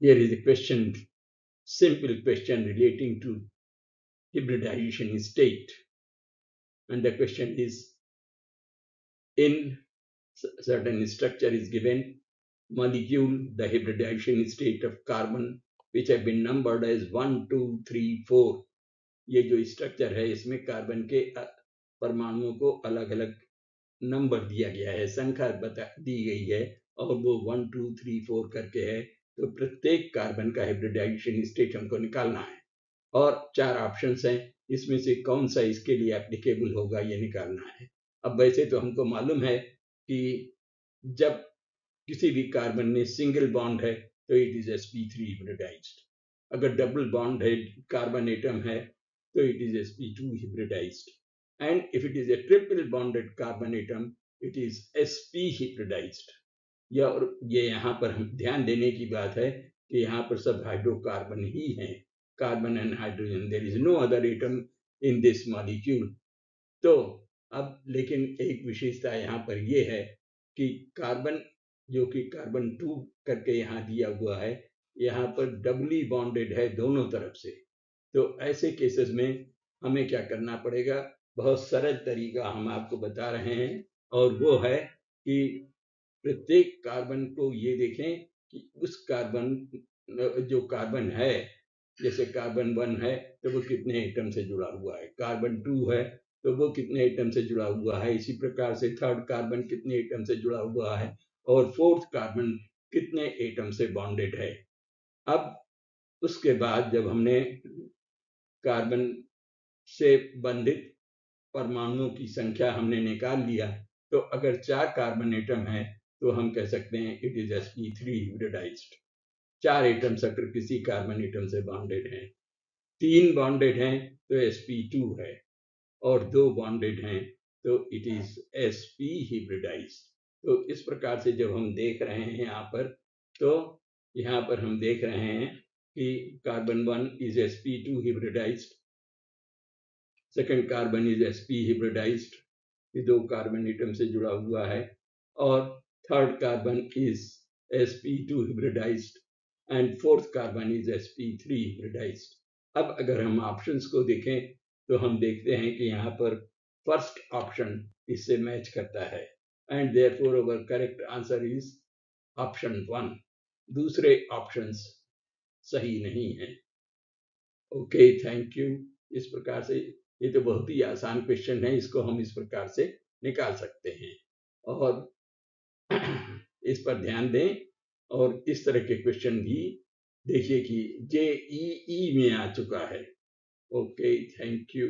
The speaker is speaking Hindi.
Here is a question, simple question relating to hybridization state. And the question is, in certain structure is given, molecule, the hybridization state of carbon, which have been numbered as 1, 2, 3, 4. ये जो स्ट्रक्चर है इसमें कार्बन के परमाणुओं को अलग अलग नंबर दिया गया है, संख्या बता दी गई है, और वो 1, 2, 3, 4 करके है। तो प्रत्येक कार्बन का हाइब्रिडाइजेशन स्टेट हमको निकालना है, और 4 ऑप्शंस हैं, इसमें से कौन सा इसके लिए एप्लीकेबल होगा ये निकालना है। अब वैसे तो हमको मालूम है कि जब किसी भी कार्बन में सिंगल बॉन्ड है तो इट इज sp3 हाइब्रिडाइज्ड, अगर डबल बॉन्ड है, कार्बन एटम है, तो it is sp2 hybridised, and if it is a triple bonded carbon atom it is sp hybridised. ये यहाँ पर हम ध्यान देने की बात है कि यहाँ पर सब हाइड्रोकार्बन ही हैं, carbon and hydrogen, there is no other atom in this molecule. तो अब लेकिन एक विशेषता यहाँ पर ये है कि कार्बन, जो कि कार्बन 2 करके यहाँ दिया हुआ है, यहाँ पर डबली बॉन्डेड है दोनों तरफ से। तो ऐसे केसेस में हमें क्या करना पड़ेगा, बहुत सरल तरीका हम आपको बता रहे हैं, और वो है कि प्रत्येक कार्बन को ये देखें कि उस कार्बन, जो कार्बन है, जैसे कार्बन 1 है तो वो कितने एटम से जुड़ा हुआ है, कार्बन 2 है तो वो कितने एटम से जुड़ा हुआ है, इसी प्रकार से थर्ड कार्बन कितने एटम से जुड़ा हुआ है, और फोर्थ कार्बन कितने एटम से बॉन्डेड है। अब उसके बाद जब हमने कार्बन से बंधित परमाणुओं की संख्या हमने निकाल लिया, तो अगर 4 कार्बन एटम है तो हम कह सकते हैं it is sp3 hybridised. 4 atoms अगर किसी कार्बन एटम से बॉन्डेड हैं, 3 बॉन्डेड हैं तो sp2 है, और 2 बॉन्डेड हैं तो इट इज sp हाइब्रिडाइज्ड। तो इस प्रकार से जब हम देख रहे हैं यहाँ पर, तो यहाँ पर हम देख रहे हैं कि carbon 1 is sp2 hybridised, second carbon is sp hybridised, ये 2 कार्बन एटम से जुड़ा हुआ है, और third carbon is sp2 hybridised, and fourth carbon is sp3 hybridised. अब अगर हम ऑप्शंस को देखें तो हम देखते हैं कि यहाँ पर फर्स्ट ऑप्शन इससे मैच करता है, and therefore our correct answer is option 1। दूसरे ऑप्शंस सही नहीं है। Okay, thank you. इस प्रकार से, ये तो बहुत ही आसान क्वेश्चन है, इसको हम इस प्रकार से निकाल सकते हैं, और इस पर ध्यान दें, और इस तरह के क्वेश्चन भी देखिए कि JEE में आ चुका है। Okay, thank you.